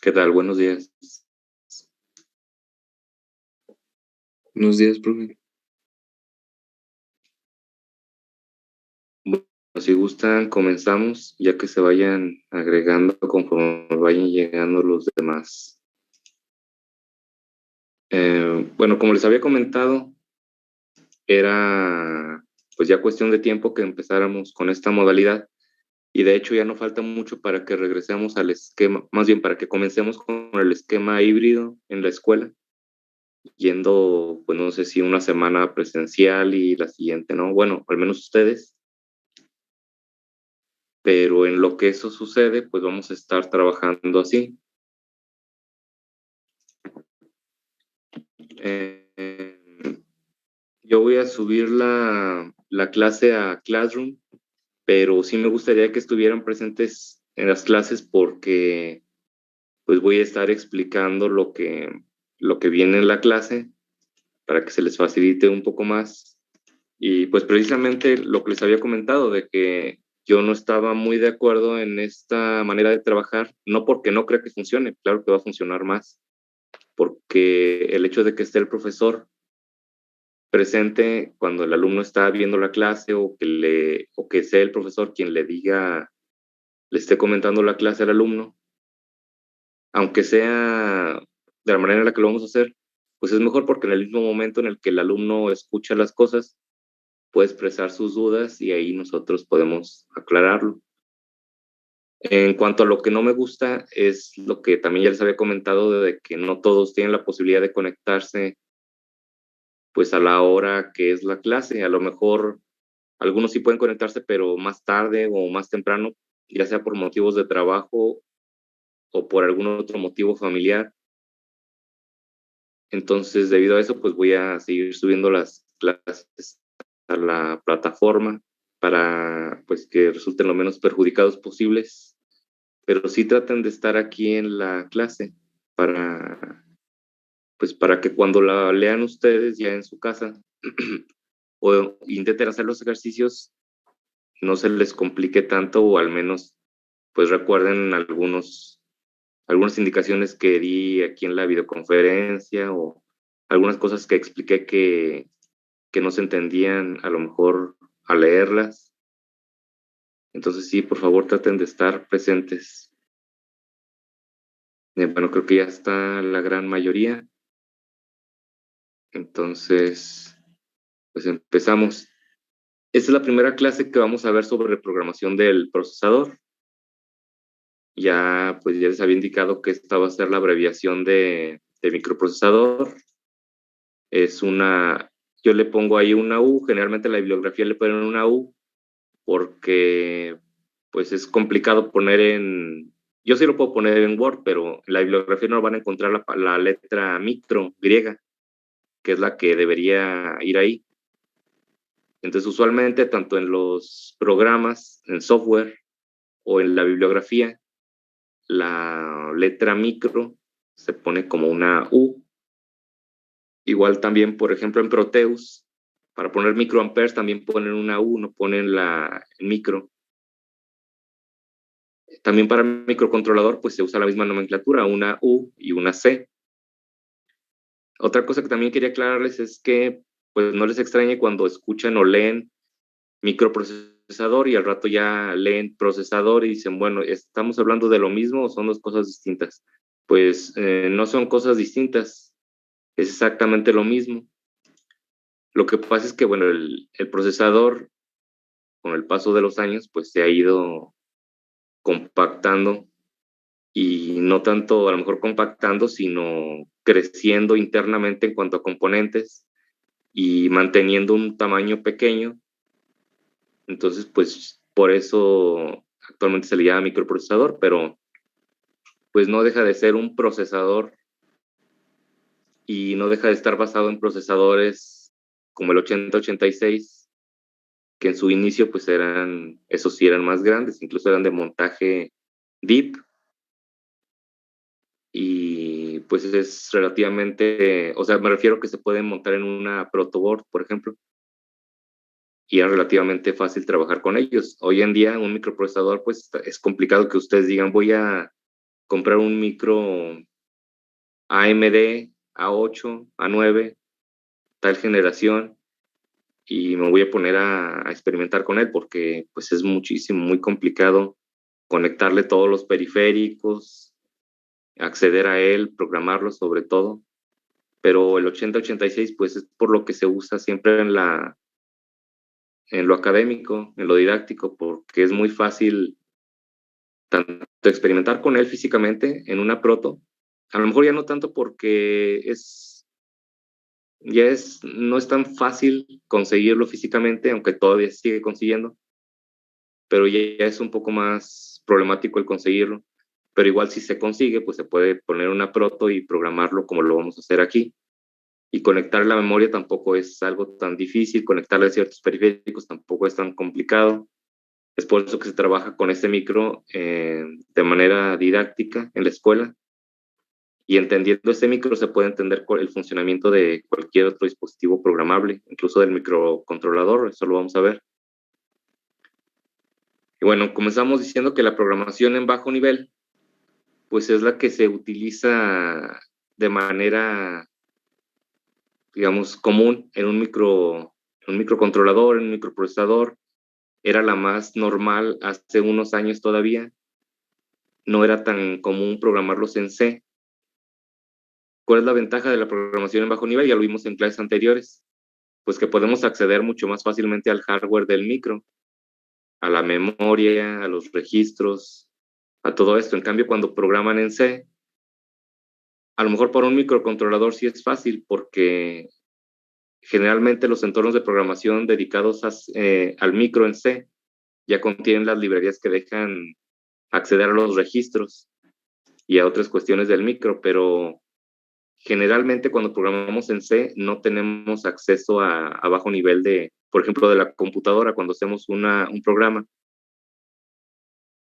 ¿Qué tal? Buenos días. Buenos días, profe. Bueno, si gustan, comenzamos, ya que se vayan agregando conforme vayan llegando los demás. Bueno, como les había comentado, era pues ya cuestión de tiempo que empezáramos con esta modalidad y de hecho ya no falta mucho para que regresemos al esquema, más bien para que comencemos con el esquema híbrido en la escuela, yendo, pues no sé si una semana presencial y la siguiente, ¿no? Bueno, al menos ustedes. Pero en lo que eso sucede, pues vamos a estar trabajando así. Eh, yo voy a subir la clase a Classroom, pero sí me gustaría que estuvieran presentes en las clases porque pues voy a estar explicando lo que viene en la clase para que se les facilite un poco más. Y pues precisamente lo que les había comentado de que yo no estaba muy de acuerdo en esta manera de trabajar, no porque no crea que funcione, claro que va a funcionar más, porque el hecho de que esté el profesor presente cuando el alumno está viendo la clase o que sea el profesor quien le diga, le esté comentando la clase al alumno, aunque sea de la manera en la que lo vamos a hacer, pues es mejor porque en el mismo momento en el que el alumno escucha las cosas, puede expresar sus dudas y ahí nosotros podemos aclararlo. En cuanto a lo que no me gusta, es lo que también ya les había comentado de que no todos tienen la posibilidad de conectarse pues a la hora que es la clase. A lo mejor algunos sí pueden conectarse, pero más tarde o más temprano, ya sea por motivos de trabajo o por algún otro motivo familiar. Entonces, debido a eso, pues voy a seguir subiendo las clases a la plataforma para pues que resulten lo menos perjudicados posibles, pero sí traten de estar aquí en la clase para pues para que cuando la lean ustedes ya en su casa o intenten hacer los ejercicios no se les complique tanto o al menos pues recuerden algunas indicaciones que di aquí en la videoconferencia o algunas cosas que expliqué que no se entendían a lo mejor al leerlas. Entonces sí, por favor traten de estar presentes. Bueno, creo que ya está la gran mayoría. Entonces, pues empezamos. Esta es la primera clase que vamos a ver sobre reprogramación del procesador. Ya, pues ya les había indicado que esta va a ser la abreviación de microprocesador. Es una, yo le pongo ahí una U, generalmente en la bibliografía le ponen una U porque pues es complicado poner en, yo sí lo puedo poner en Word, pero en la bibliografía no van a encontrar la letra micro griega, que es la que debería ir ahí. Entonces, usualmente, tanto en los programas, en software o en la bibliografía, la letra micro se pone como una U. Igual también, por ejemplo, en Proteus, para poner microamperes también ponen una U, no ponen la micro. También para microcontrolador, pues se usa la misma nomenclatura, una U y una C. Otra cosa que también quería aclararles es que pues no les extrañe cuando escuchan o leen microprocesador y al rato ya leen procesador y dicen, bueno, ¿estamos hablando de lo mismo o son dos cosas distintas? Pues no son cosas distintas, es exactamente lo mismo. Lo que pasa es que, bueno, el procesador, con el paso de los años, pues se ha ido compactando y no tanto a lo mejor compactando, sino creciendo internamente en cuanto a componentes y manteniendo un tamaño pequeño. Entonces, pues por eso actualmente se le llama microprocesador, pero pues no deja de ser un procesador y no deja de estar basado en procesadores como el 8086, que en su inicio pues eran, esos sí eran más grandes, incluso eran de montaje deep y pues es relativamente, o sea, me refiero que se pueden montar en una protoboard, por ejemplo, y es relativamente fácil trabajar con ellos. Hoy en día un microprocesador pues es complicado que ustedes digan comprar un micro AMD, A8, A9, tal generación, y me voy a poner a experimentar con él porque pues es muchísimo, muy complicado conectarle todos los periféricos, acceder a él, programarlo sobre todo. Pero el 8086 pues es por lo que se usa siempre en lo académico, en lo didáctico, porque es muy fácil tanto experimentar con él físicamente en una proto, a lo mejor ya no tanto porque no es tan fácil conseguirlo físicamente, aunque todavía se sigue consiguiendo, pero ya es un poco más problemático el conseguirlo. Pero igual si se consigue, pues se puede poner una proto y programarlo como lo vamos a hacer aquí. Y conectar la memoria tampoco es algo tan difícil, conectarle ciertos periféricos tampoco es tan complicado. Es por eso que se trabaja con este micro de manera didáctica en la escuela. Y entendiendo este micro se puede entender el funcionamiento de cualquier otro dispositivo programable, incluso del microcontrolador, eso lo vamos a ver. Y bueno, comenzamos diciendo que la programación en bajo nivel, pues es la que se utiliza de manera, digamos, común en un microcontrolador, en un microprocesador. Era la más normal hace unos años todavía. No era tan común programarlos en C. ¿Cuál es la ventaja de la programación en bajo nivel? Ya lo vimos en clases anteriores. Pues que podemos acceder mucho más fácilmente al hardware del micro, a la memoria, a los registros, a todo esto. En cambio, cuando programan en C, a lo mejor para un microcontrolador sí es fácil porque generalmente los entornos de programación dedicados al micro en C ya contienen las librerías que dejan acceder a los registros y a otras cuestiones del micro, pero generalmente cuando programamos en C no tenemos acceso a bajo nivel de, por ejemplo, de la computadora cuando hacemos un programa.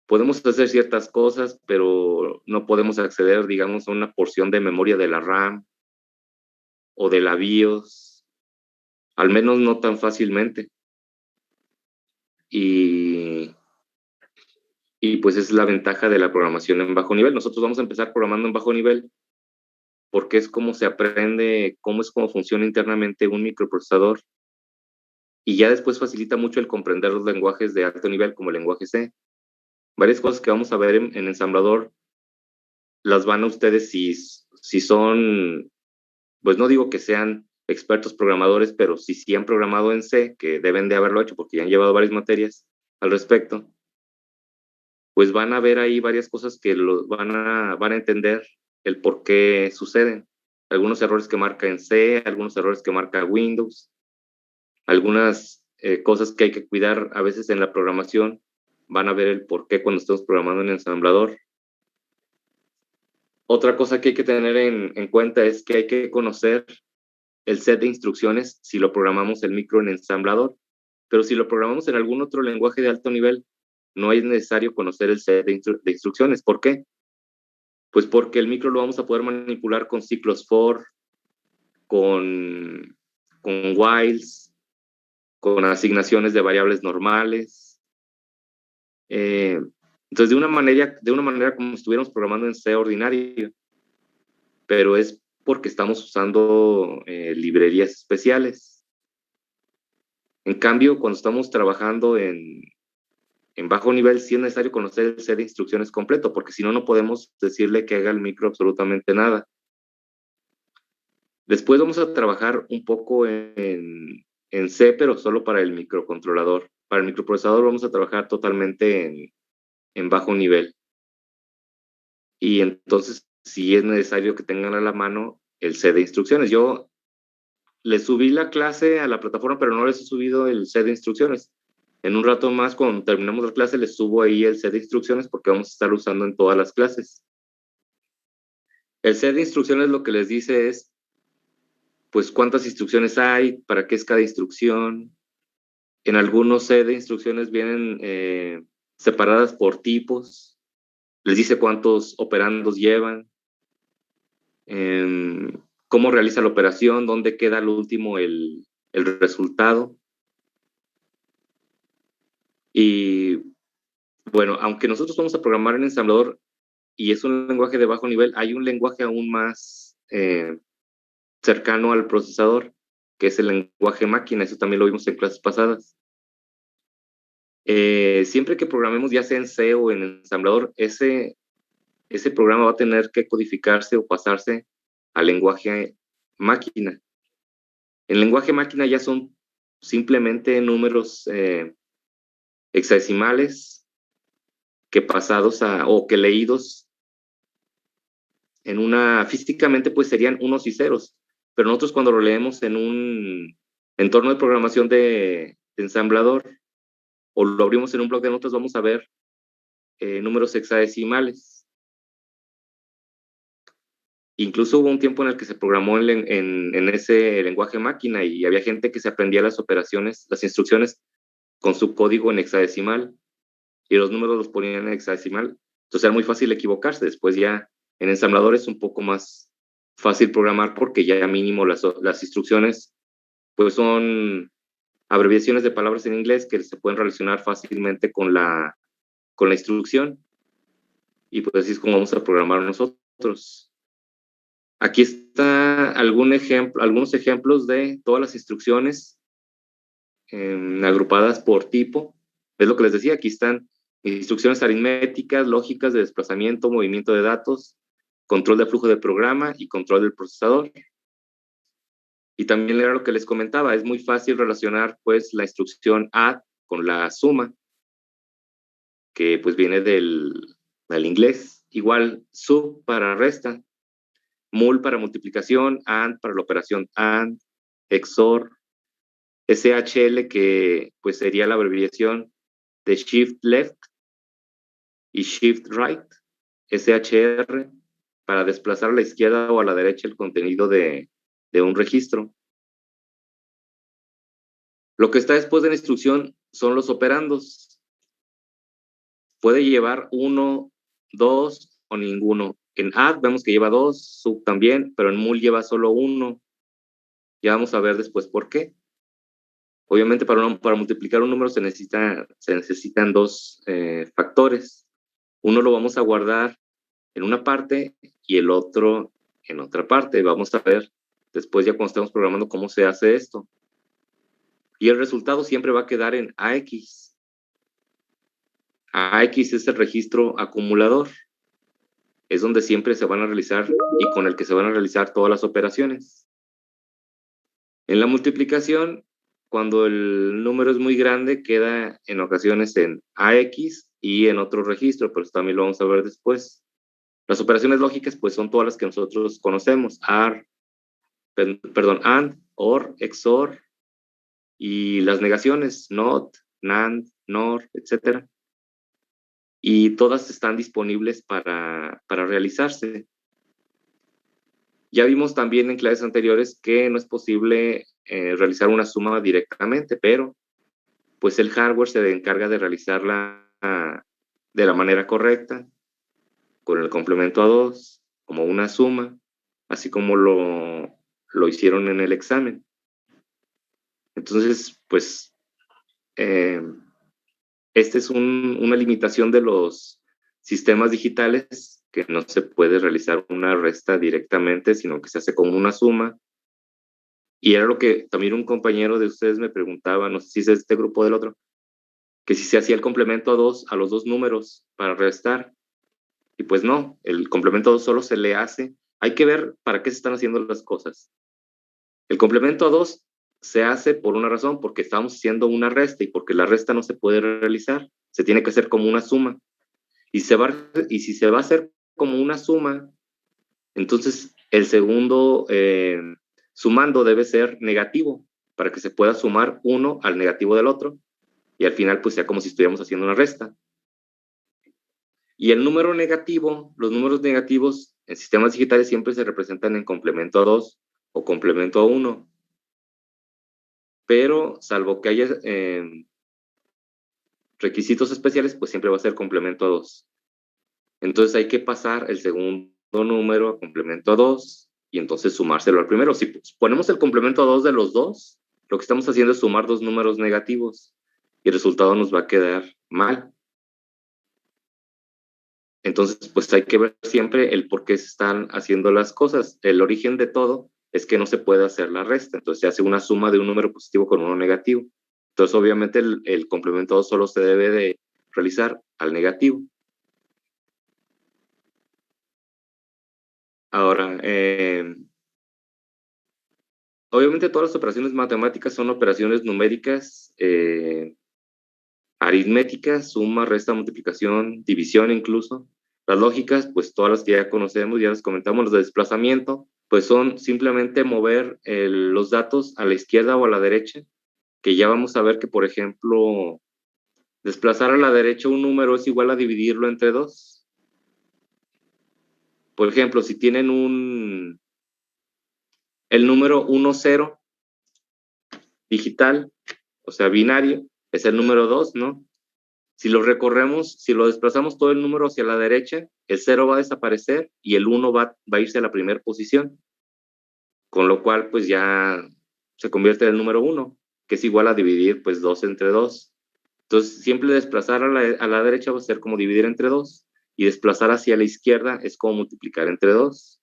Podemos hacer ciertas cosas, pero no podemos acceder, digamos, a una porción de memoria de la RAM o de la BIOS, al menos no tan fácilmente. Y, y pues es la ventaja de la programación en bajo nivel. Nosotros vamos a empezar programando en bajo nivel porque es como se aprende, cómo funciona internamente un microprocesador. Y ya después facilita mucho el comprender los lenguajes de alto nivel como el lenguaje C. Varias cosas que vamos a ver en ensamblador las van a ustedes si son, pues no digo que sean expertos programadores, pero si han programado en C, que deben de haberlo hecho porque ya han llevado varias materias al respecto, pues van a ver ahí varias cosas que van a entender el por qué suceden. Algunos errores que marca en C, algunos errores que marca Windows, algunas cosas que hay que cuidar a veces en la programación, van a ver el por qué cuando estamos programando en ensamblador. Otra cosa que hay que tener en cuenta es que hay que conocer el set de instrucciones si lo programamos el micro en ensamblador, pero si lo programamos en algún otro lenguaje de alto nivel, no es necesario conocer el set de instrucciones. ¿Por qué? Pues porque el micro lo vamos a poder manipular con ciclos for, con whiles, con asignaciones de variables normales. Entonces, de una manera como si estuviéramos programando en C ordinario, pero es porque estamos usando librerías especiales. En cambio, cuando estamos trabajando en bajo nivel, sí es necesario conocer el set de instrucciones completo, porque si no, no podemos decirle que haga el micro absolutamente nada. Después vamos a trabajar un poco en C, pero solo para el microcontrolador. Para el microprocesador vamos a trabajar totalmente en bajo nivel. Y entonces sí es necesario que tengan a la mano el set de instrucciones. Yo les subí la clase a la plataforma, pero no les he subido el set de instrucciones. En un rato más, cuando terminemos la clase, les subo ahí el set de instrucciones porque vamos a estar usando en todas las clases. El set de instrucciones lo que les dice es, pues, cuántas instrucciones hay, para qué es cada instrucción. En algunos set de instrucciones vienen separadas por tipos. Les dice cuántos operandos llevan, cómo realiza la operación, dónde queda al último el resultado. Y bueno, aunque nosotros vamos a programar en ensamblador, y es un lenguaje de bajo nivel, hay un lenguaje aún más cercano al procesador, que es el lenguaje máquina. Eso también lo vimos en clases pasadas. Siempre que programemos, ya sea en C o en ensamblador, ese programa va a tener que codificarse o pasarse al lenguaje máquina. El lenguaje máquina ya son simplemente números hexadecimales que pasados o que leídos en físicamente pues serían unos y ceros, pero nosotros cuando lo leemos en un entorno de programación de ensamblador o lo abrimos en un bloc de notas, vamos a ver números hexadecimales. Incluso hubo un tiempo en el que se programó en ese lenguaje máquina y había gente que se aprendía las operaciones, las instrucciones con su código en hexadecimal y los números los ponían en hexadecimal. Entonces era muy fácil equivocarse. Después ya en ensamblador es un poco más fácil programar porque ya mínimo las instrucciones pues son abreviaciones de palabras en inglés que se pueden relacionar fácilmente con la instrucción, y pues así es como vamos a programar nosotros. Aquí está algunos ejemplos de todas las instrucciones agrupadas por tipo. Es lo que les decía, aquí están instrucciones aritméticas, lógicas de desplazamiento, movimiento de datos, control de flujo de programa y control del procesador. Y también era lo que les comentaba, es muy fácil relacionar pues la instrucción add con la suma, que pues viene del inglés. Igual sub para resta, mul para multiplicación, and para la operación and, XOR, SHL que pues sería la abreviación de shift left y shift right, SHR para desplazar a la izquierda o a la derecha el contenido de un registro. Lo que está después de la instrucción son los operandos. Puede llevar 1, 2 o ninguno. En add vemos que lleva 2, sub también, pero en mul lleva solo 1. Ya vamos a ver después por qué. Obviamente para multiplicar un número se necesitan dos factores. Uno lo vamos a guardar en una parte y el otro en otra parte. Vamos a ver después ya cuando estemos programando cómo se hace esto. Y el resultado siempre va a quedar en AX. AX es el registro acumulador. Es donde siempre se van a realizar y con el que se van a realizar todas las operaciones. En la multiplicación, cuando el número es muy grande, queda en ocasiones en AX y en otro registro, pero eso también lo vamos a ver después. Las operaciones lógicas, pues son todas las que nosotros conocemos, AND, OR, XOR, y las negaciones, NOT, NAND, NOR, etc. Y todas están disponibles para realizarse. Ya vimos también en clases anteriores que no es posible realizar una suma directamente, pero pues el hardware se encarga de realizarla de la manera correcta, con el complemento a 2, como una suma, así como lo hicieron en el examen. Entonces, pues, esta es una limitación de los sistemas digitales, que no se puede realizar una resta directamente, sino que se hace como una suma. Y era lo que también un compañero de ustedes me preguntaba, no sé si es de este grupo o del otro, que si se hacía el complemento a los dos números para restar. Y pues no, el complemento a 2 solo se le hace. Hay que ver para qué se están haciendo las cosas. El complemento a 2 se hace por una razón, porque estamos haciendo una resta y porque la resta no se puede realizar. Se tiene que hacer como una suma. Y si se va a hacer como una suma, entonces el segundo sumando debe ser negativo para que se pueda sumar uno al negativo del otro y al final pues sea como si estuviéramos haciendo una resta. Y el número negativo, los números negativos en sistemas digitales siempre se representan en complemento a 2 o complemento a 1. Pero salvo que haya requisitos especiales, pues siempre va a ser complemento a 2. Entonces hay que pasar el segundo número a complemento a 2 y entonces sumárselo al primero. Si ponemos el complemento a 2 de los dos, lo que estamos haciendo es sumar dos números negativos y el resultado nos va a quedar mal. Entonces, pues hay que ver siempre el por qué se están haciendo las cosas. El origen de todo es que no se puede hacer la resta. Entonces se hace una suma de un número positivo con uno negativo. Entonces, obviamente, el complemento solo se debe de realizar al negativo. Ahora, obviamente todas las operaciones matemáticas son operaciones numéricas, aritméticas, suma, resta, multiplicación, división incluso. Las lógicas, pues todas las que ya conocemos, ya las comentamos, las de desplazamiento, pues son simplemente mover los datos a la izquierda o a la derecha, que ya vamos a ver que, por ejemplo, desplazar a la derecha un número es igual a dividirlo entre dos. Por ejemplo, si tienen el número 1, 0 digital, o sea, binario, es el número 2, ¿no? Si lo recorremos, si lo desplazamos todo el número hacia la derecha, el 0 va a desaparecer y el 1 va a irse a la primera posición, con lo cual pues ya se convierte en el número 1, que es igual a dividir pues 2 entre 2. Entonces, siempre desplazar a la derecha va a ser como dividir entre 2 y desplazar hacia la izquierda es como multiplicar entre 2.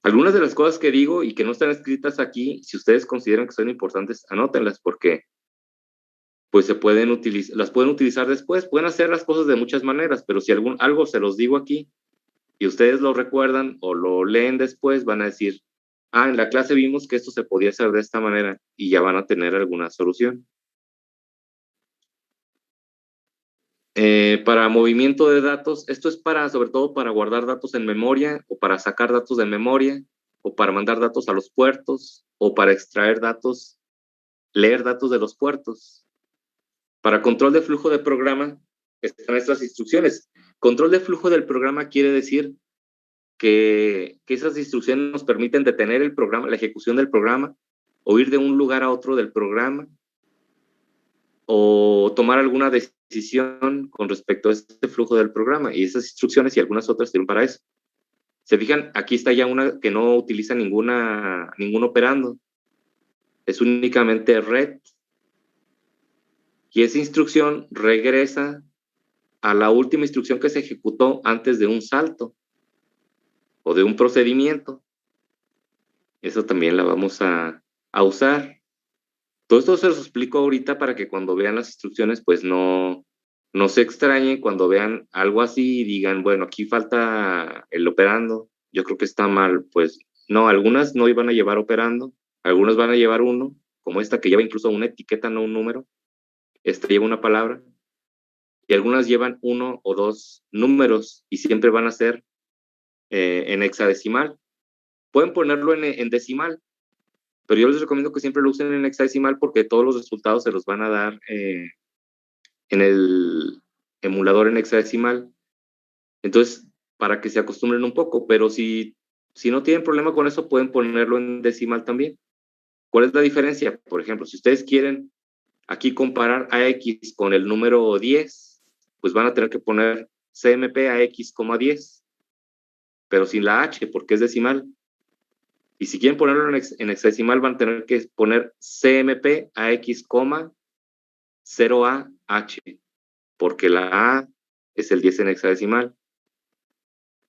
Algunas de las cosas que digo y que no están escritas aquí, si ustedes consideran que son importantes, anótenlas porque pues las pueden utilizar después. Pueden hacer las cosas de muchas maneras, pero si algo se los digo aquí y ustedes lo recuerdan o lo leen después, van a decir, en la clase vimos que esto se podía hacer de esta manera y ya van a tener alguna solución. Para movimiento de datos, esto es sobre todo para guardar datos en memoria o para sacar datos de memoria o para mandar datos a los puertos o para extraer datos, leer datos de los puertos. Para control de flujo de programa están estas instrucciones. Control de flujo del programa quiere decir que esas instrucciones nos permiten detener el programa, la ejecución del programa, o ir de un lugar a otro del programa, o tomar alguna decisión con respecto a este flujo del programa. Y esas instrucciones y algunas otras sirven para eso. Se fijan, aquí está ya una que no utiliza ningún operando. Es únicamente red. Y esa instrucción regresa a la última instrucción que se ejecutó antes de un salto o de un procedimiento. Eso también la vamos a usar. Todo esto se los explico ahorita para que cuando vean las instrucciones, pues no se extrañen cuando vean algo así y digan, bueno, aquí falta el operando, yo creo que está mal. Pues no, algunas no iban a llevar operando, algunas van a llevar uno, como esta que lleva incluso una etiqueta, no un número. Esta lleva una palabra. Y algunas llevan uno o dos números y siempre van a ser en hexadecimal. Pueden ponerlo en decimal, pero yo les recomiendo que siempre lo usen en hexadecimal porque todos los resultados se los van a dar en el emulador en hexadecimal. Entonces, para que se acostumbren un poco, pero si no tienen problema con eso, pueden ponerlo en decimal también. ¿Cuál es la diferencia? Por ejemplo, si ustedes quieren aquí comparar AX con el número 10, pues van a tener que poner CMP AX, 10, pero sin la H, porque es decimal. Y si quieren ponerlo en hexadecimal, van a tener que poner CMP AX, 0AH, porque la A es el 10 en hexadecimal.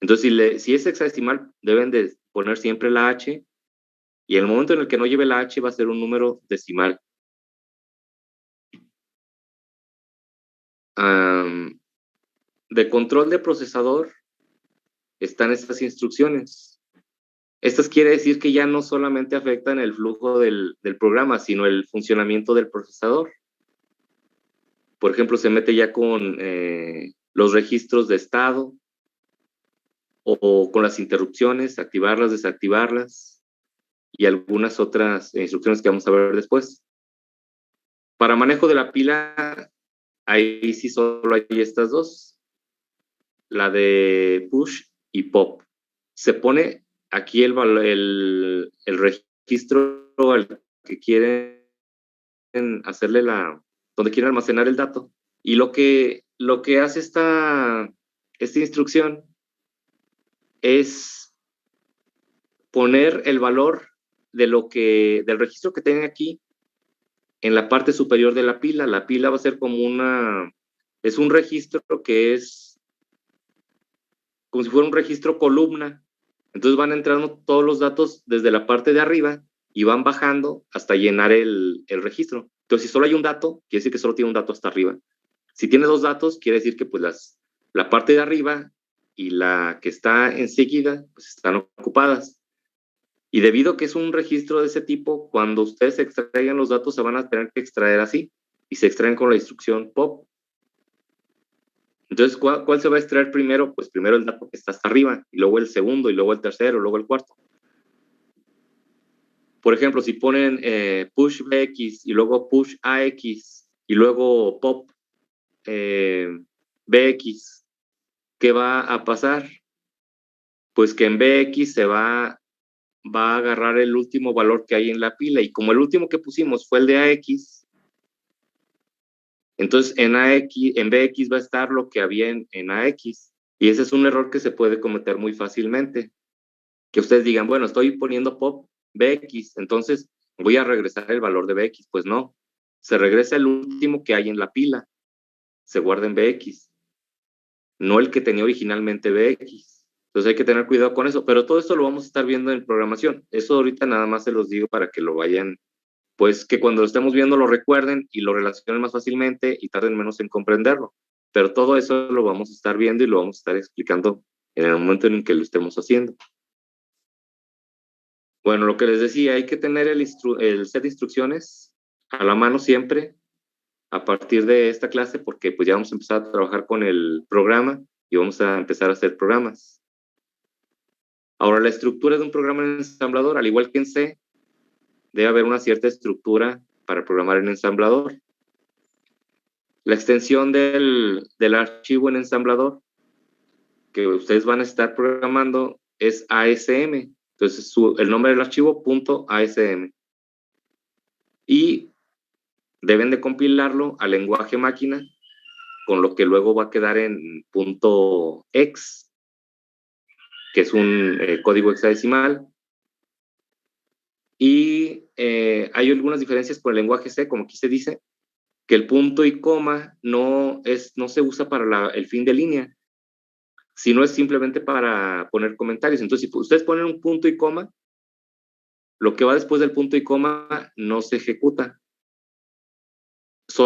Entonces, si es hexadecimal, deben de poner siempre la H, y el momento en el que no lleve la H va a ser un número decimal. De control de procesador están estas instrucciones. Estas quiere decir que ya no solamente afectan el flujo del programa, sino el funcionamiento del procesador. Por ejemplo, se mete ya con los registros de estado o con las interrupciones, activarlas, desactivarlas y algunas otras instrucciones que vamos a ver después. Para manejo de la pila, ahí sí solo hay estas dos, la de push y pop. Se pone aquí el registro al que quieren hacerle donde quieren almacenar el dato. Y lo que hace esta instrucción es poner el valor del registro que tienen aquí en la parte superior de la pila. La pila va a ser como una es un registro que es como si fuera un registro columna. Entonces van entrando todos los datos desde la parte de arriba y van bajando hasta llenar el registro. Entonces, si solo hay un dato, quiere decir que solo tiene un dato hasta arriba. Si tiene dos datos, quiere decir que pues la parte de arriba y la que está enseguida pues están ocupadas. Y debido a que es un registro de ese tipo, cuando ustedes extraigan los datos se van a tener que extraer así y se extraen con la instrucción pop. Entonces, ¿cuál se va a extraer primero? Pues primero el dato que está hasta arriba, y luego el segundo, y luego el tercero, luego el cuarto. Por ejemplo, si ponen push bx y luego push ax y luego pop bx, ¿qué va a pasar? Pues que en bx va a agarrar el último valor que hay en la pila, y como el último que pusimos fue el de ax, entonces en bx va a estar lo que había en ax, y ese es un error que se puede cometer muy fácilmente. Que ustedes digan, bueno, estoy poniendo pop bx, entonces voy a regresar el valor de bx. Pues no, se regresa el último que hay en la pila, se guarda en bx, no el que tenía originalmente bx. Entonces hay que tener cuidado con eso, pero todo esto lo vamos a estar viendo en programación. Eso ahorita nada más se los digo para que lo vayan, pues que cuando lo estemos viendo lo recuerden y lo relacionen más fácilmente y tarden menos en comprenderlo. Pero todo eso lo vamos a estar viendo y lo vamos a estar explicando en el momento en el que lo estemos haciendo. Bueno, lo que les decía, hay que tener el set de instrucciones a la mano siempre a partir de esta clase, porque pues ya vamos a empezar a trabajar con el programa y vamos a empezar a hacer programas. Ahora, la estructura de un programa en ensamblador, al igual que en C, debe haber una cierta estructura para programar en ensamblador. La extensión del archivo en ensamblador que ustedes van a estar programando es ASM. Entonces, el nombre del archivo, .asm. Y deben de compilarlo al lenguaje máquina, con lo que luego va a quedar en .x, que es un código hexadecimal. Y hay algunas diferencias con el lenguaje C, como aquí se dice, que el punto y coma no se usa para el fin de línea, sino es simplemente para poner comentarios. Entonces, si ustedes ponen un punto y coma, lo que va después del punto y coma no se ejecuta.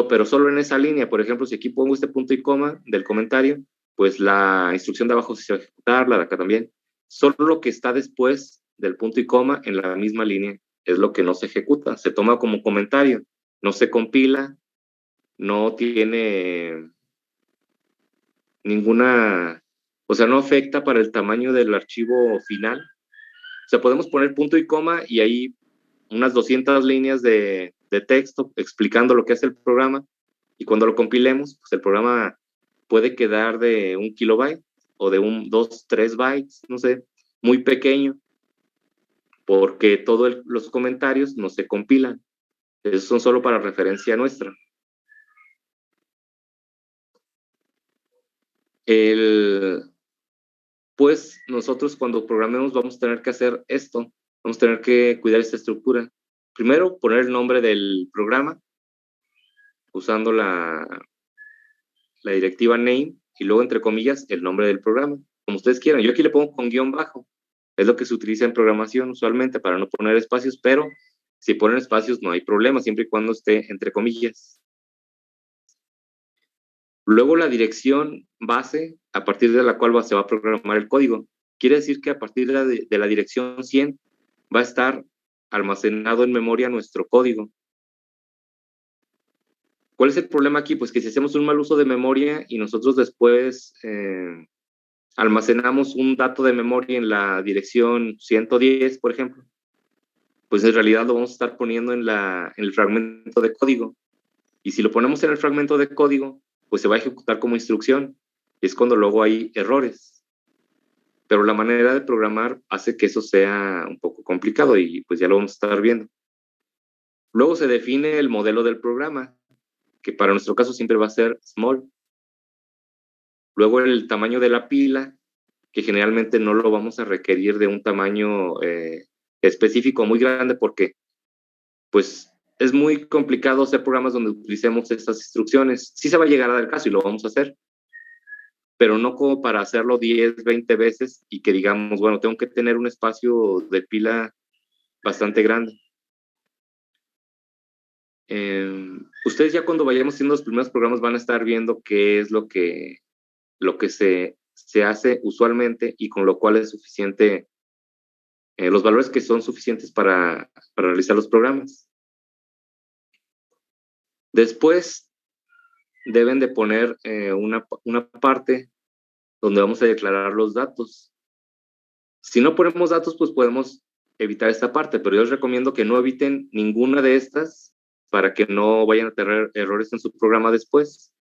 Pero solo en esa línea. Por ejemplo, si aquí pongo este punto y coma del comentario, pues la instrucción de abajo se va a ejecutar, la de acá también. Solo lo que está después del punto y coma en la misma línea es lo que no se ejecuta. Se toma como comentario, no se compila, no tiene ninguna, o sea, no afecta para el tamaño del archivo final. O sea, podemos poner punto y coma y ahí unas 200 líneas de texto explicando lo que hace el programa, y cuando lo compilemos, pues el programa puede quedar de 1 kilobyte o de 2, 3 bytes, no sé, muy pequeño, porque todos los comentarios no se compilan. Esos son solo para referencia nuestra. Pues nosotros cuando programemos vamos a tener que hacer esto, vamos a tener que cuidar esta estructura. Primero, poner el nombre del programa usando la directiva name, y luego, entre comillas, el nombre del programa, como ustedes quieran. Yo aquí le pongo con guión bajo. Es lo que se utiliza en programación usualmente para no poner espacios, pero si ponen espacios no hay problema, siempre y cuando esté entre comillas. Luego la dirección base, a partir de la cual se va a programar el código. Quiere decir que a partir de la dirección 100 va a estar almacenado en memoria nuestro código. ¿Cuál es el problema aquí? Pues que si hacemos un mal uso de memoria y nosotros después almacenamos un dato de memoria en la dirección 110, por ejemplo, pues en realidad lo vamos a estar poniendo en el fragmento de código. Y si lo ponemos en el fragmento de código, pues se va a ejecutar como instrucción. Y es cuando luego hay errores. Pero la manera de programar hace que eso sea un poco complicado y pues ya lo vamos a estar viendo. Luego se define el modelo del programa, que para nuestro caso siempre va a ser small. Luego el tamaño de la pila, que generalmente no lo vamos a requerir de un tamaño específico muy grande, porque pues es muy complicado hacer programas donde utilicemos estas instrucciones. Sí se va a llegar a dar el caso y lo vamos a hacer, pero no como para hacerlo 10, 20 veces y que digamos, bueno, tengo que tener un espacio de pila bastante grande. Ustedes ya cuando vayamos haciendo los primeros programas van a estar viendo qué es lo que se hace usualmente y con lo cual es suficiente, los valores que son suficientes para realizar los programas. Después deben de poner una parte donde vamos a declarar los datos. Si no ponemos datos, pues podemos evitar esta parte, pero yo les recomiendo que no eviten ninguna de estas para que no vayan a tener errores en su programa después.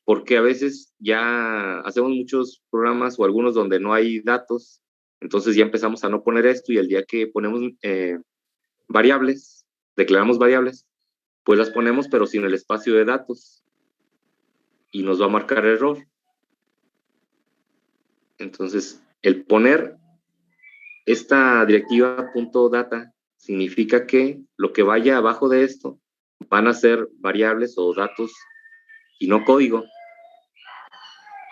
Porque a veces ya hacemos muchos programas o algunos donde no hay datos, entonces ya empezamos a no poner esto y el día que ponemos variables, declaramos variables, pues las ponemos pero sin el espacio de datos y nos va a marcar error. Entonces, el poner esta directiva .data significa que lo que vaya abajo de esto van a ser variables o datos y no código.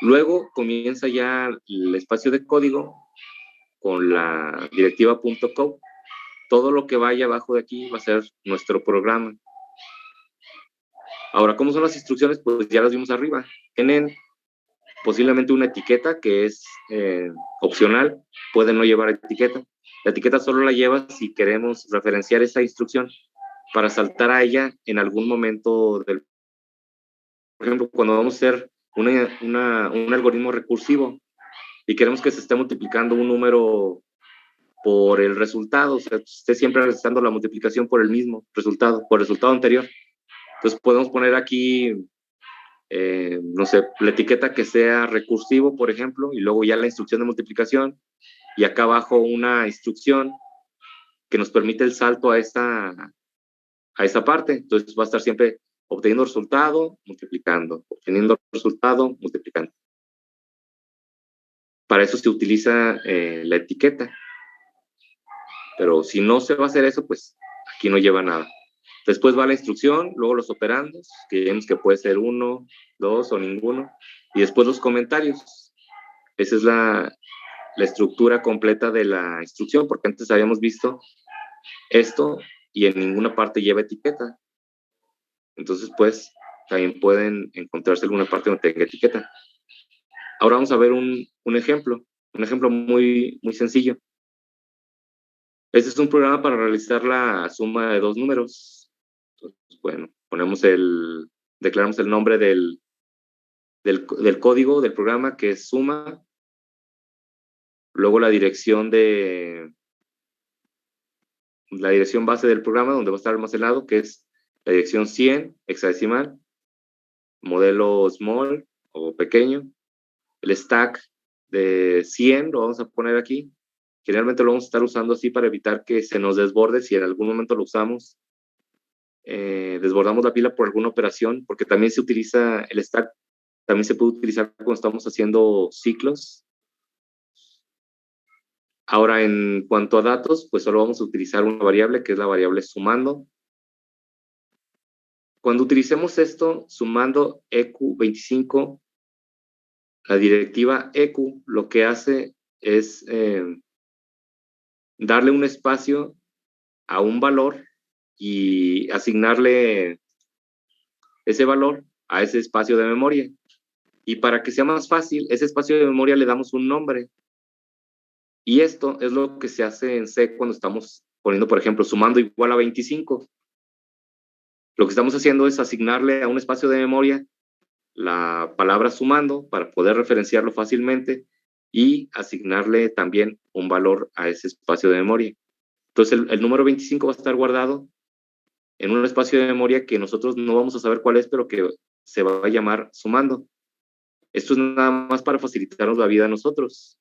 Luego comienza ya el espacio de código con la directiva .code. Todo lo que vaya abajo de aquí va a ser nuestro programa. Ahora, ¿cómo son las instrucciones? Pues ya las vimos arriba. Tienen posiblemente una etiqueta que es opcional, puede no llevar etiqueta. La etiqueta solo la lleva si queremos referenciar esa instrucción para saltar a ella en algún momento del... Por ejemplo, cuando vamos a hacer un algoritmo recursivo y queremos que se esté multiplicando un número por el resultado, o sea, esté siempre realizando la multiplicación por el mismo resultado, por el resultado anterior. Entonces podemos poner aquí, no sé, la etiqueta que sea recursivo, por ejemplo, y luego ya la instrucción de multiplicación, y acá abajo una instrucción que nos permite el salto a esa parte. Entonces va a estar siempre obteniendo resultado, multiplicando, obteniendo resultado, multiplicando. Para eso se utiliza la etiqueta. Pero si no se va a hacer eso, pues aquí no lleva nada. Después va la instrucción, luego los operandos, que vemos que puede ser 1, 2 o ninguno, y después los comentarios. Esa es la estructura completa de la instrucción, porque antes habíamos visto esto y en ninguna parte lleva etiqueta. Entonces, pues, también pueden encontrarse alguna parte donde tenga etiqueta. Ahora vamos a ver un ejemplo muy, muy sencillo. Este es un programa para realizar la suma de dos números. Entonces, bueno, declaramos el nombre del código del programa, que es suma. Luego la dirección base del programa, donde va a estar almacenado, que es la dirección 100 hexadecimal, modelo small o pequeño. El stack de 100 lo vamos a poner aquí. Generalmente lo vamos a estar usando así para evitar que se nos desborde si en algún momento lo usamos. Desbordamos la pila por alguna operación, porque también se utiliza el stack, también se puede utilizar cuando estamos haciendo ciclos. Ahora, en cuanto a datos, pues solo vamos a utilizar una variable, que es la variable sumando. Cuando utilicemos esto, sumando EQ25, la directiva EQ lo que hace es darle un espacio a un valor y asignarle ese valor a ese espacio de memoria. Y para que sea más fácil, ese espacio de memoria le damos un nombre. Y esto es lo que se hace en C cuando estamos poniendo, por ejemplo, sumando igual a 25. Lo que estamos haciendo es asignarle a un espacio de memoria la palabra sumando para poder referenciarlo fácilmente y asignarle también un valor a ese espacio de memoria. Entonces el número 25 va a estar guardado en un espacio de memoria que nosotros no vamos a saber cuál es, pero que se va a llamar sumando. Esto es nada más para facilitarnos la vida a nosotros,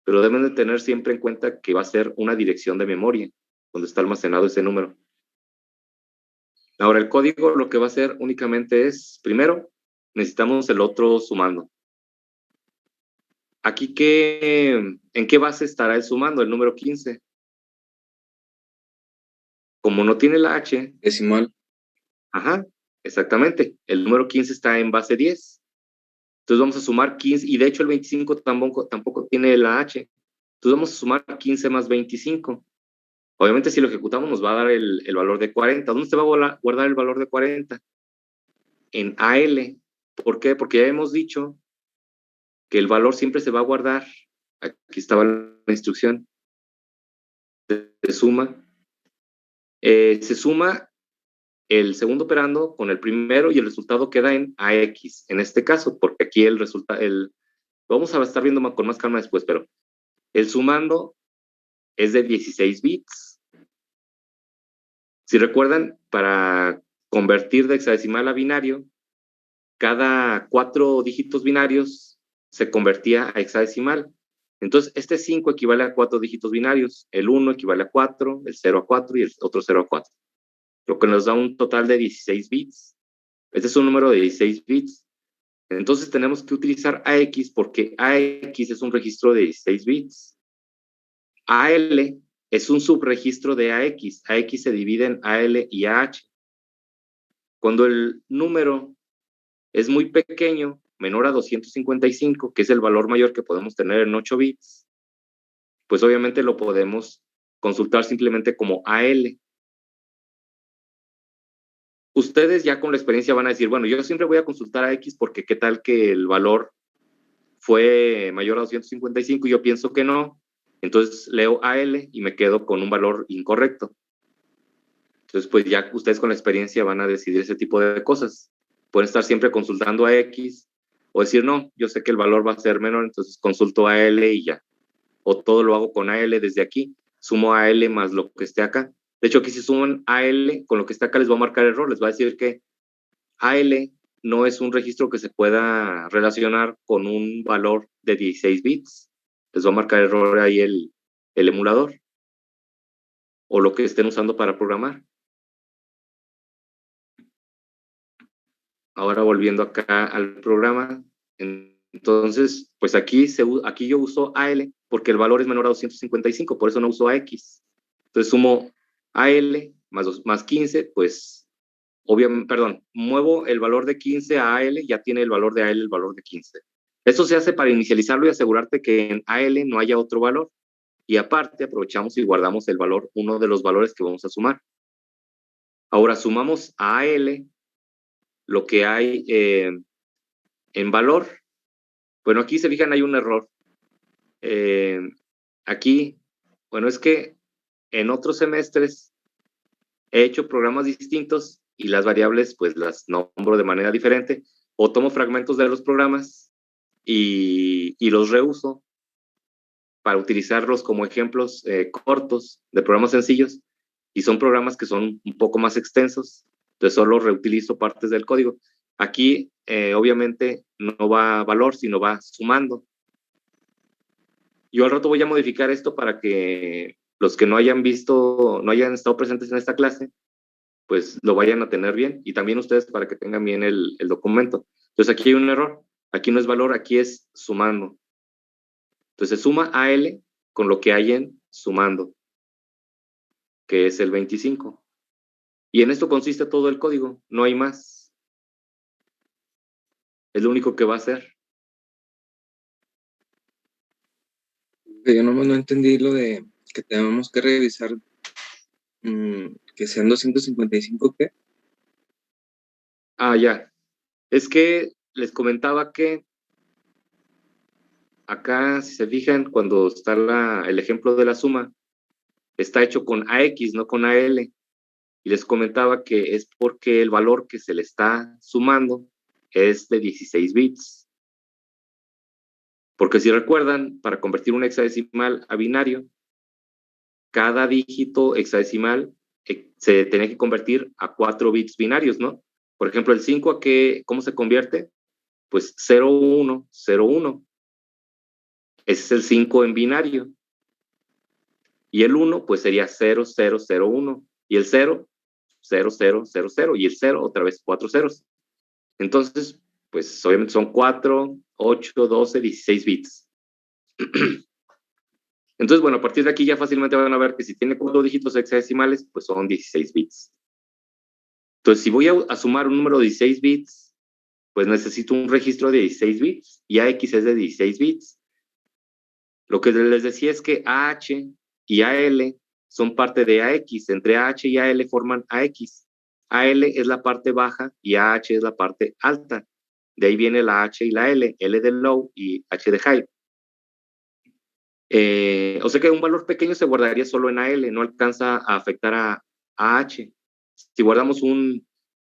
pero deben de tener siempre en cuenta que va a ser una dirección de memoria donde está almacenado ese número. Ahora el código lo que va a hacer únicamente es, primero, necesitamos el otro sumando. Aquí, ¿en qué base estará el sumando? El número 15. como no tiene la H, decimal. ajá, exactamente, el número 15 está en base 10. Entonces vamos a sumar 15, y de hecho el 25 tampoco tiene la H. Entonces vamos a sumar 15 más 25. Obviamente si lo ejecutamos nos va a dar el valor de 40. ¿Dónde se va a guardar el valor de 40? En AL. ¿Por qué? Porque ya hemos dicho que el valor siempre se va a guardar. Aquí estaba la instrucción de suma. Se suma el segundo operando con el primero y el resultado queda en AX, en este caso, porque aquí vamos a estar viendo con más calma después, pero el sumando es de 16 bits. Si recuerdan, para convertir de hexadecimal a binario, cada 4 dígitos binarios se convertía a hexadecimal. Entonces, este 5 equivale a 4 dígitos binarios, el 1 equivale a 4, el 0 a 4 y el otro 0 a 4, lo que nos da un total de 16 bits. Este es un número de 16 bits. Entonces tenemos que utilizar AX porque AX es un registro de 16 bits. AL es un subregistro de AX. AX se divide en AL y AH. Cuando el número es muy pequeño, menor a 255, que es el valor mayor que podemos tener en 8 bits, pues obviamente lo podemos consultar simplemente como AL. Ustedes ya con la experiencia van a decir, bueno, yo siempre voy a consultar a X porque qué tal que el valor fue mayor a 255 y yo pienso que no, entonces leo AL y me quedo con un valor incorrecto. Entonces, pues ya ustedes con la experiencia van a decidir ese tipo de cosas. Pueden estar siempre consultando a X o decir, no, yo sé que el valor va a ser menor, entonces consulto a L y ya. O todo lo hago con AL desde aquí, sumo AL más lo que esté acá. De hecho, aquí si suman AL con lo que está acá les va a marcar error, les va a decir que AL no es un registro que se pueda relacionar con un valor de 16 bits. Les va a marcar error ahí el emulador o lo que estén usando para programar. Ahora volviendo acá al programa, entonces, pues aquí yo uso AL porque el valor es menor a 255, por eso no uso AX. Entonces sumo AL más 15, pues, obviamente, perdón, muevo el valor de 15 a AL, ya tiene el valor de AL el valor de 15. Esto se hace para inicializarlo y asegurarte que en AL no haya otro valor. Y aparte aprovechamos y guardamos el valor, uno de los valores que vamos a sumar. Ahora sumamos a AL lo que hay en valor. Bueno, aquí se fijan, hay un error. Aquí, bueno, es que en otros semestres he hecho programas distintos y las variables pues las nombro de manera diferente o tomo fragmentos de los programas y los reuso para utilizarlos como ejemplos cortos de programas sencillos y son programas que son un poco más extensos, entonces solo reutilizo partes del código. Aquí obviamente no va valor, sino va sumando. Yo al rato voy a modificar esto para que los que no hayan visto, no hayan estado presentes en esta clase, pues lo vayan a tener bien y también ustedes para que tengan bien el documento. Entonces aquí hay un error, aquí no es valor, aquí es sumando. Entonces suma AL con lo que hay en sumando, que es el 25. Y en esto consiste todo el código, no hay más. Es lo único que va a hacer. Yo nomás no entendí lo de que tenemos que revisar que sean 255, ¿qué? Ah, ya. Es que les comentaba que acá, si se fijan, cuando está el ejemplo de la suma, está hecho con AX, no con AL. Y les comentaba que es porque el valor que se le está sumando es de 16 bits. Porque si recuerdan, para convertir un hexadecimal a binario, cada dígito hexadecimal se tenía que convertir a 4 bits binarios, ¿no? Por ejemplo, el 5, ¿cómo se convierte? Pues 0101. Ese es el 5 en binario. Y el 1, pues sería 0001. Y el 0, 0000. Y el 0, otra vez 4 ceros. Entonces, pues obviamente son 4, 8, 12, 16 bits. Entonces, bueno, a partir de aquí ya fácilmente van a ver que si tiene 4 dígitos hexadecimales, pues son 16 bits. Entonces, si voy a sumar un número de 16 bits, pues necesito un registro de 16 bits y AX es de 16 bits. Lo que les decía es que AH y AL son parte de AX. Entre AH y AL forman AX. AL es la parte baja y AH es la parte alta. De ahí viene la H y la L de low y H de high. O sea que un valor pequeño se guardaría solo en AL, no alcanza a afectar a H. Si guardamos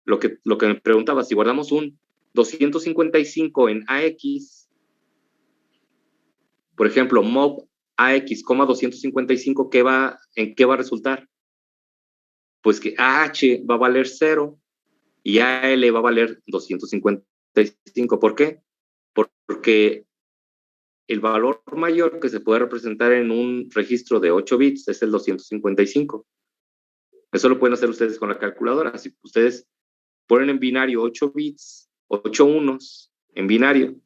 lo que me preguntaba, si guardamos un 255 en AX, por ejemplo, mob AX, 255, ¿en qué va a resultar? Pues que AH va a valer 0 y AL va a valer 255. ¿Por qué? Porque el valor mayor que se puede representar en un registro de 8 bits es el 255. Eso lo pueden hacer ustedes con la calculadora. Si ustedes ponen en binario 8 bits, 8 unos en binario,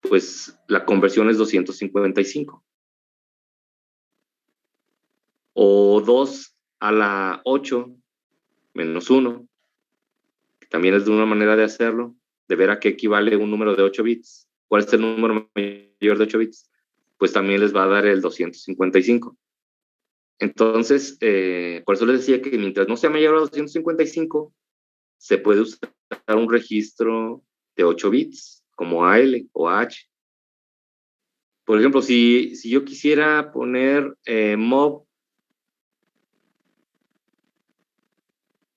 pues la conversión es 255. O 2 a la 8 menos 1, que también es de una manera de hacerlo, de ver a qué equivale un número de 8 bits. ¿Cuál es el número mayor de 8 bits? Pues también les va a dar el 255. Entonces, por eso les decía que mientras no sea mayor a 255, se puede usar un registro de 8 bits, como AL o AH. Por ejemplo, si yo quisiera poner mob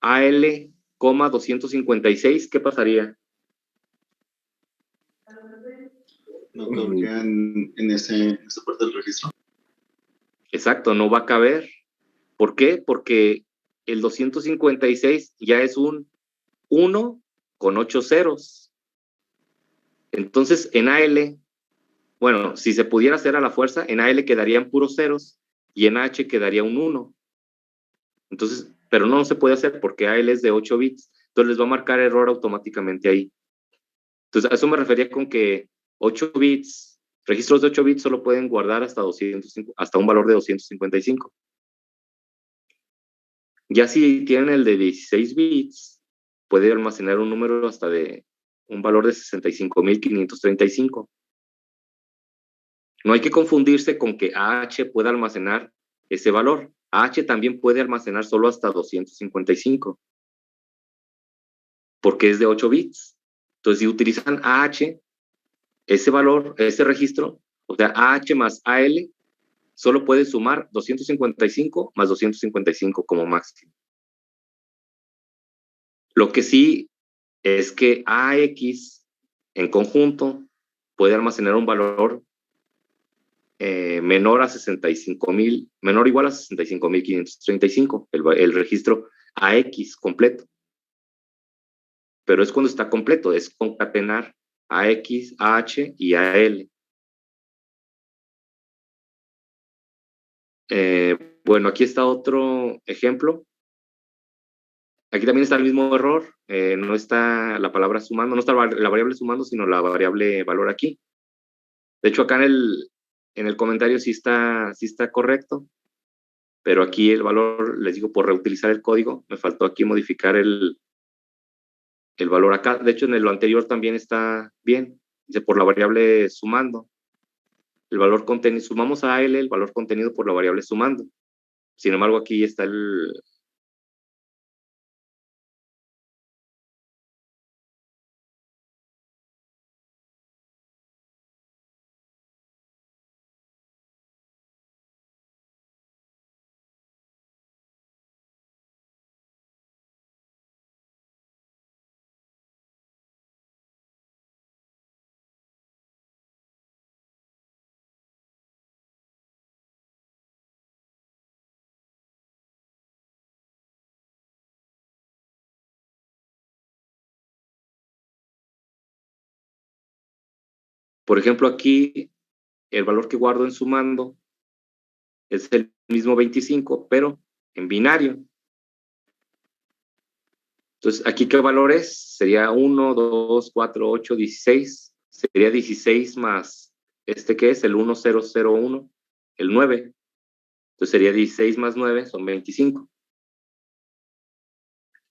AL, 256, ¿qué pasaría? No cabría en esa parte del registro. Exacto, no va a caber. ¿Por qué? Porque el 256 ya es un 1 con 8 ceros. Entonces, en AL, bueno, si se pudiera hacer a la fuerza, en AL quedarían puros ceros y en H quedaría un 1. Entonces, pero no se puede hacer porque AL es de 8 bits. Entonces les va a marcar error automáticamente ahí. Entonces, a eso me refería con que 8 bits, registros de 8 bits solo pueden guardar hasta un valor de 255. Ya si tienen el de 16 bits, puede almacenar un número hasta de un valor de 65.535. No hay que confundirse con que AH pueda almacenar ese valor. AH también puede almacenar solo hasta 255, porque es de 8 bits. Entonces, si utilizan AH, ese valor, ese registro, o sea, AH más AL, solo puede sumar 255 más 255 como máximo. Lo que sí es que AX en conjunto puede almacenar un valor menor a 65.000, menor o igual a 65.535, el registro AX completo. Pero es cuando está completo, es concatenar AX, AH y AL. Bueno, aquí está otro ejemplo. Aquí también está el mismo error, no está la palabra sumando, no está la variable sumando, sino la variable valor aquí. De hecho, acá en el comentario sí está correcto, pero aquí el valor, les digo, por reutilizar el código, me faltó aquí modificar el valor acá. De hecho, en lo anterior también está bien, dice por la variable sumando. El valor contenido, sumamos a AL el valor contenido por la variable sumando. Sin embargo, aquí está por ejemplo, aquí el valor que guardo en sumando es el mismo 25, pero en binario. Entonces, ¿aquí qué valor es? Sería 1, 2, 4, 8, 16. Sería 16 más, ¿qué es? El 1001. el 9. Entonces sería 16 más 9, son 25.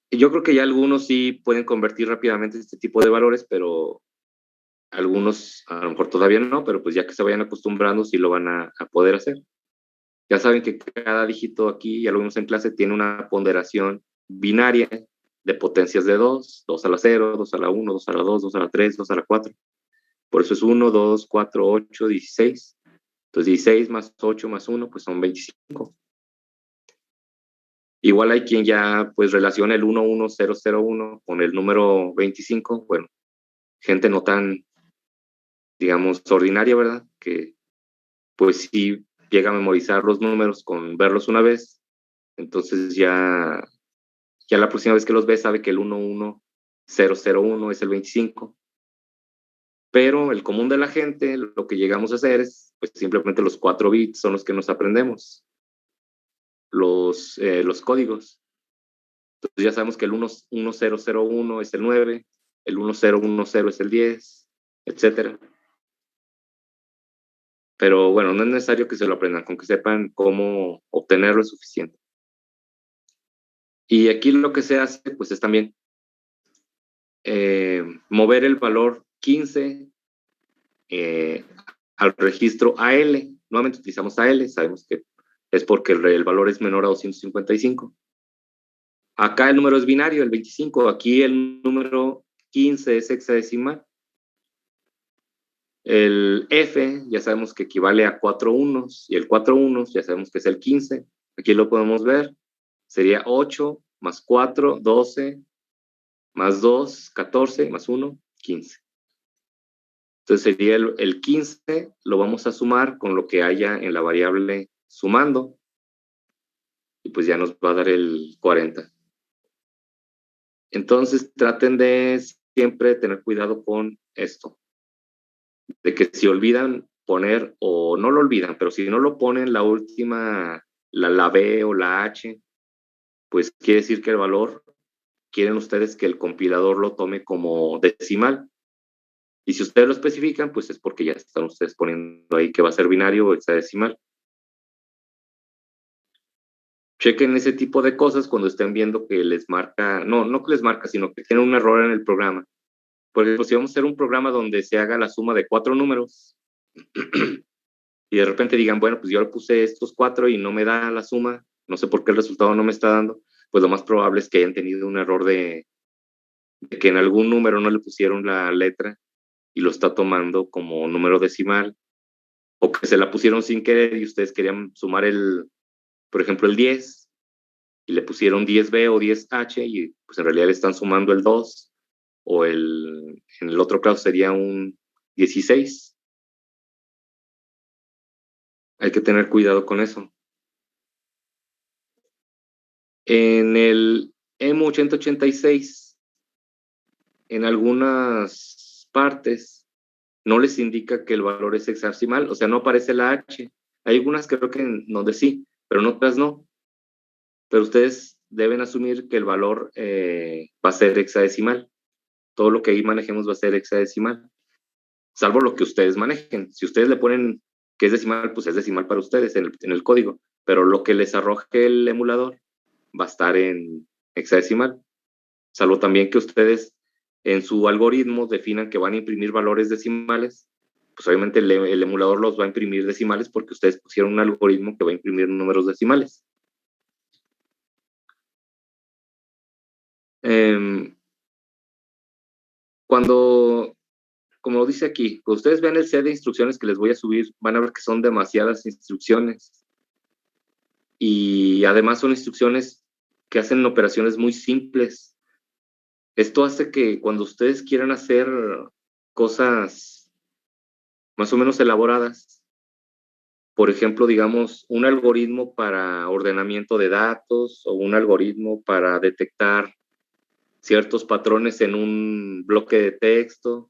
Y yo creo que ya algunos sí pueden convertir rápidamente este tipo de valores, pero algunos a lo mejor todavía no, pero pues ya que se vayan acostumbrando sí lo van a poder hacer. Ya saben que cada dígito aquí, ya lo vimos en clase, tiene una ponderación binaria de potencias de 2, 2 a la 0, 2 a la 1, 2 a la 2, 2 a la 3, 2 a la 4. Por eso es 1, 2, 4, 8, 16. Entonces 16 más 8 más 1, pues son 25. Igual hay quien ya pues relaciona el 11001 con el número 25. Bueno, gente no tan, digamos, ordinaria, ¿verdad? Que pues sí llega a memorizar los números con verlos una vez. Entonces ya la próxima vez que los ve sabe que el 11001 es el 25. Pero el común de la gente, lo que llegamos a hacer es, pues simplemente los 4 bits son los que nos aprendemos, los códigos. Entonces ya sabemos que el 1001 es el 9, el 1010 es el 10, etcétera. Pero bueno, no es necesario que se lo aprendan, con que sepan cómo obtenerlo es suficiente. Y aquí lo que se hace, pues es también mover el valor 15 al registro AL. Nuevamente utilizamos AL, sabemos que es porque el valor es menor a 255. Acá el número es binario, el 25. Aquí el número 15 es hexadecimal. El F ya sabemos que equivale a 4 unos, y el 4 unos ya sabemos que es el 15. Aquí lo podemos ver. Sería 8 más 4, 12, más 2, 14, más 1, 15. Entonces sería el 15, lo vamos a sumar con lo que haya en la variable sumando, y pues ya nos va a dar el 40. Entonces traten de siempre tener cuidado con esto, de que si olvidan poner, o no lo olvidan, pero si no lo ponen la última, la B o la H, pues quiere decir que el valor, quieren ustedes que el compilador lo tome como decimal. Y si ustedes lo especifican, pues es porque ya están ustedes poniendo ahí que va a ser binario o hexadecimal. Chequen ese tipo de cosas cuando estén viendo que les marca, no que les marca, sino que tienen un error en el programa. Por ejemplo, si vamos a hacer un programa donde se haga la suma de 4 números y de repente digan, bueno, pues yo le puse estos 4 y no me da la suma, no sé por qué el resultado no me está dando, pues lo más probable es que hayan tenido un error de que en algún número no le pusieron la letra y lo está tomando como número decimal, o que se la pusieron sin querer y ustedes querían sumar por ejemplo, el 10 y le pusieron 10B o 10H y pues en realidad le están sumando el 2, o en el otro caso sería un 16. Hay que tener cuidado con eso. En el EMU 8086, en algunas partes no les indica que el valor es hexadecimal, o sea, no aparece la H. Hay algunas que creo que en donde sí, pero en otras no. Pero ustedes deben asumir que el valor va a ser hexadecimal. Todo lo que ahí manejemos va a ser hexadecimal, salvo lo que ustedes manejen. Si ustedes le ponen que es decimal, pues es decimal para ustedes en el código, pero lo que les arroje el emulador va a estar en hexadecimal, salvo también que ustedes en su algoritmo definan que van a imprimir valores decimales, pues obviamente el emulador los va a imprimir decimales porque ustedes pusieron un algoritmo que va a imprimir números decimales. Cuando, como lo dice aquí, cuando ustedes vean el set de instrucciones que les voy a subir, van a ver que son demasiadas instrucciones. Y además son instrucciones que hacen operaciones muy simples. Esto hace que cuando ustedes quieran hacer cosas más o menos elaboradas, por ejemplo, digamos, un algoritmo para ordenamiento de datos o un algoritmo para detectar ciertos patrones en un bloque de texto,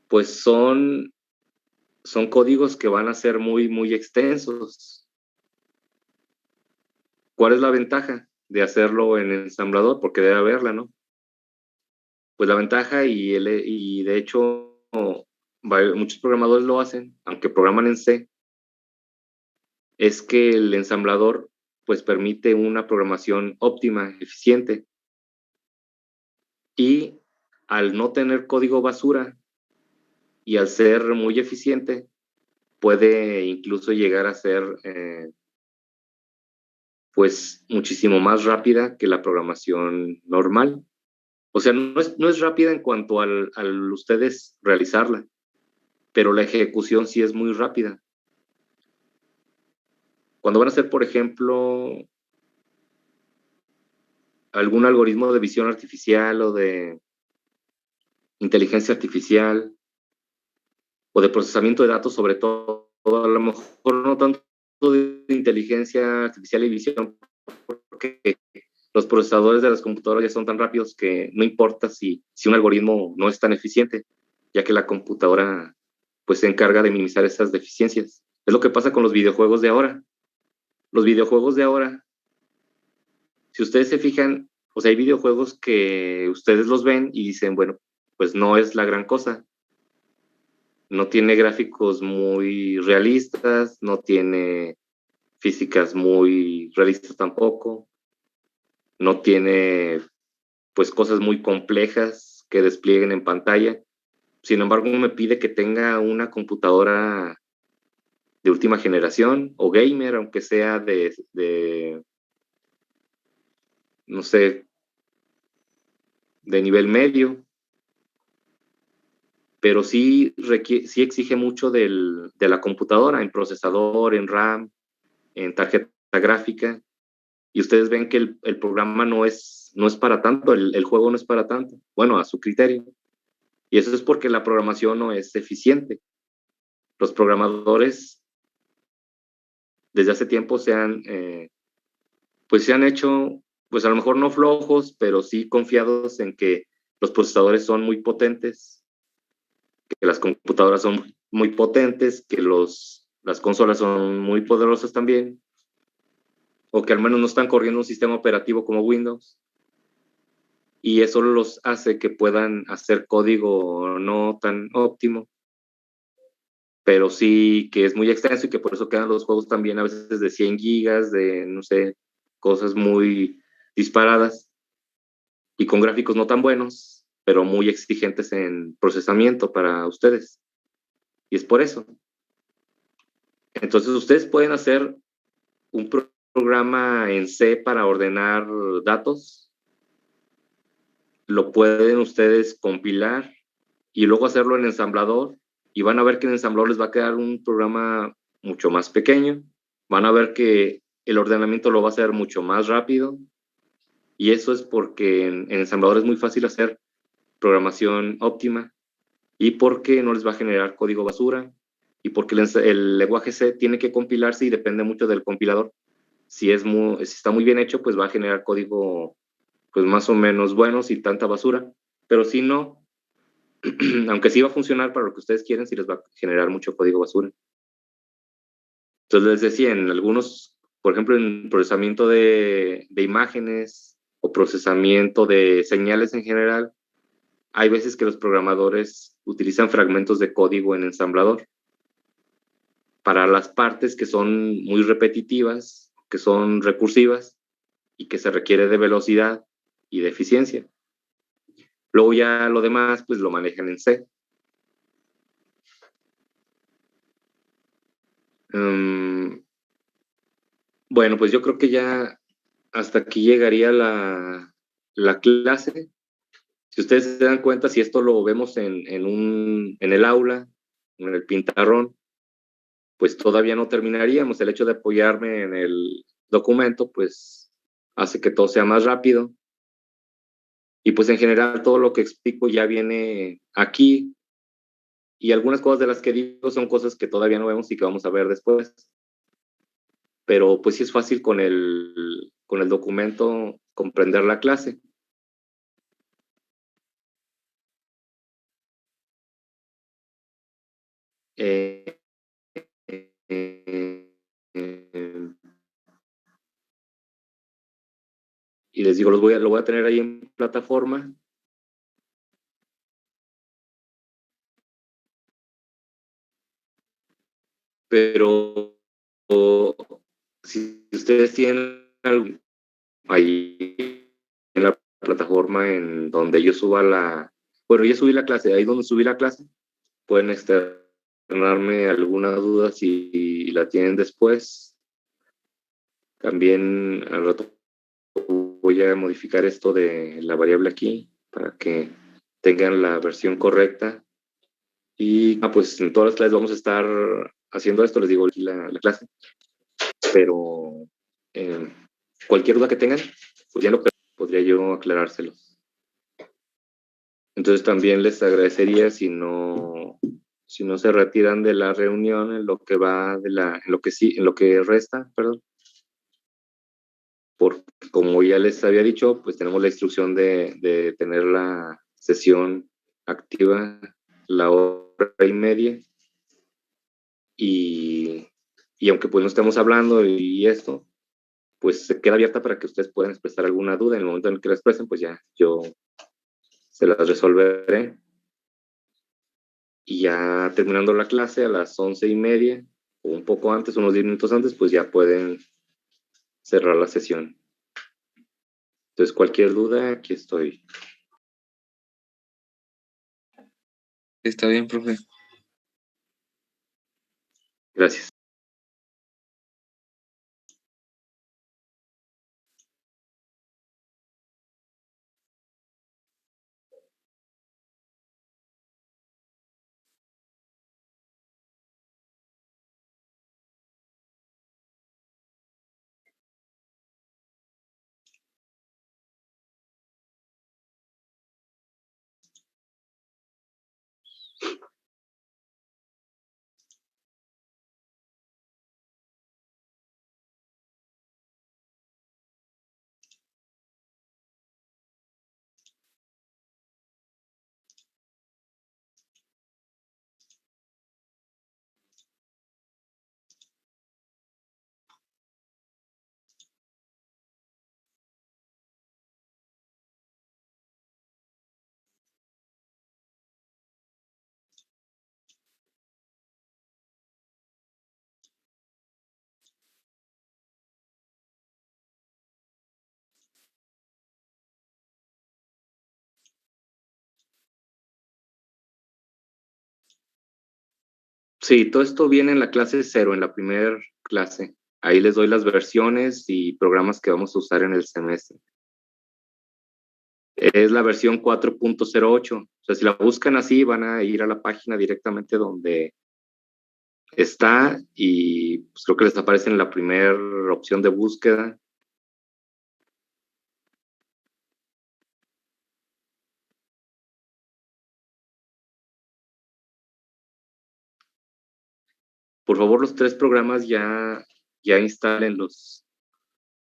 pues son códigos que van a ser muy, muy extensos. ¿Cuál es la ventaja de hacerlo en ensamblador? Porque debe haberla, ¿no? Pues la ventaja, y de hecho muchos programadores lo hacen, aunque programan en C, es que el ensamblador pues permite una programación óptima, eficiente, y al no tener código basura y al ser muy eficiente, puede incluso llegar a ser pues muchísimo más rápida que la programación normal. O sea, no es rápida en cuanto al ustedes realizarla, pero la ejecución sí es muy rápida. Cuando van a hacer, por ejemplo, algún algoritmo de visión artificial o de inteligencia artificial o de procesamiento de datos, sobre todo, a lo mejor no tanto de inteligencia artificial y visión, porque los procesadores de las computadoras ya son tan rápidos que no importa si un algoritmo no es tan eficiente, ya que la computadora pues se encarga de minimizar esas deficiencias. Es lo que pasa con los videojuegos de ahora. Los videojuegos de ahora, si ustedes se fijan, pues hay videojuegos que ustedes los ven y dicen, bueno, pues no es la gran cosa. No tiene gráficos muy realistas, no tiene físicas muy realistas tampoco, no tiene pues cosas muy complejas que desplieguen en pantalla. Sin embargo, me pide que tenga una computadora de última generación o gamer, aunque sea no sé, de nivel medio, pero sí exige mucho de la computadora, en procesador, en RAM, en tarjeta gráfica, y ustedes ven que el programa no es para tanto, el juego no es para tanto, bueno, a su criterio, y eso es porque la programación no es eficiente. Los programadores desde hace tiempo pues se han hecho, pues a lo mejor no flojos, pero sí confiados en que los procesadores son muy potentes, que las computadoras son muy potentes, que las consolas son muy poderosas también, o que al menos no están corriendo un sistema operativo como Windows. Y eso los hace que puedan hacer código no tan óptimo, pero sí que es muy extenso y que por eso quedan los juegos también a veces de 100 gigas, de, no sé, cosas muy disparadas y con gráficos no tan buenos, pero muy exigentes en procesamiento para ustedes. Y es por eso. Entonces ustedes pueden hacer un programa en C para ordenar datos, lo pueden ustedes compilar y luego hacerlo en ensamblador, y van a ver que en ensamblador les va a quedar un programa mucho más pequeño, van a ver que el ordenamiento lo va a hacer mucho más rápido, y eso es porque en ensamblador es muy fácil hacer programación óptima, y porque no les va a generar código basura, y porque el lenguaje C tiene que compilarse y depende mucho del compilador. Si está muy bien hecho, pues va a generar código pues más o menos bueno, sin tanta basura, pero si no, aunque sí va a funcionar para lo que ustedes quieren, sí les va a generar mucho código basura. Entonces les decía, en algunos, por ejemplo, en procesamiento de imágenes o procesamiento de señales en general, hay veces que los programadores utilizan fragmentos de código en ensamblador para las partes que son muy repetitivas, que son recursivas y que se requiere de velocidad y de eficiencia. Luego ya lo demás, pues lo manejan en C. Bueno, pues yo creo que ya hasta aquí llegaría la clase. Si ustedes se dan cuenta, si esto lo vemos en el aula, en el pintarrón, pues todavía no terminaríamos. El hecho de apoyarme en el documento, pues hace que todo sea más rápido. Y pues en general todo lo que explico ya viene aquí. Y algunas cosas de las que digo son cosas que todavía no vemos y que vamos a ver después. Pero pues sí es fácil con el documento comprender la clase. Eh, eh, y les digo, lo voy a tener ahí en plataforma. Pero si ustedes tienen algo ahí en la plataforma en donde yo suba bueno, yo subí la clase, ahí donde subí la clase, pueden externarme alguna duda si la tienen después. También al rato voy a modificar esto de la variable aquí para que tengan la versión correcta. Y pues en todas las clases vamos a estar haciendo esto, les digo aquí la clase. Pero cualquier duda que tengan, pues ya lo podría yo aclarárselos. Entonces también les agradecería si no se retiran de la reunión en lo que va en lo que resta, perdón. Porque como ya les había dicho, pues tenemos la instrucción de tener la sesión activa la hora y media. Y aunque pues no estemos hablando y esto, pues se queda abierta para que ustedes puedan expresar alguna duda. En el momento en el que la expresen, pues ya yo se las resolveré. Y ya terminando la clase a las 11:30, o un poco antes, unos 10 minutos antes, pues ya pueden cerrar la sesión. Entonces, cualquier duda, aquí estoy. Está bien, profe. Gracias. Sí, todo esto viene en la clase 0, en la primera clase. Ahí les doy las versiones y programas que vamos a usar en el semestre. Es la versión 4.08. O sea, si la buscan así, van a ir a la página directamente donde está y pues creo que les aparece en la primera opción de búsqueda. Por favor, los 3 programas ya instálenlos,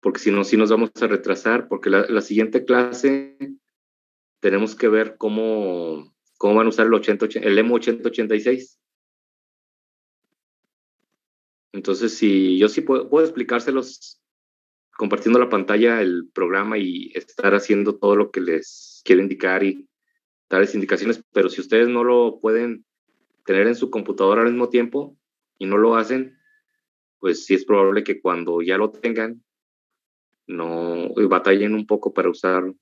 porque si no, sí nos vamos a retrasar, porque la siguiente clase tenemos que ver cómo van a usar el EMU 8086. Entonces, si yo sí puedo explicárselos compartiendo la pantalla, el programa y estar haciendo todo lo que les quiero indicar y darles indicaciones, pero si ustedes no lo pueden tener en su computadora al mismo tiempo y no lo hacen, pues sí es probable que cuando ya lo tengan, no batallen un poco para usarlo.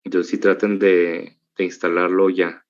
Entonces sí traten de instalarlo ya.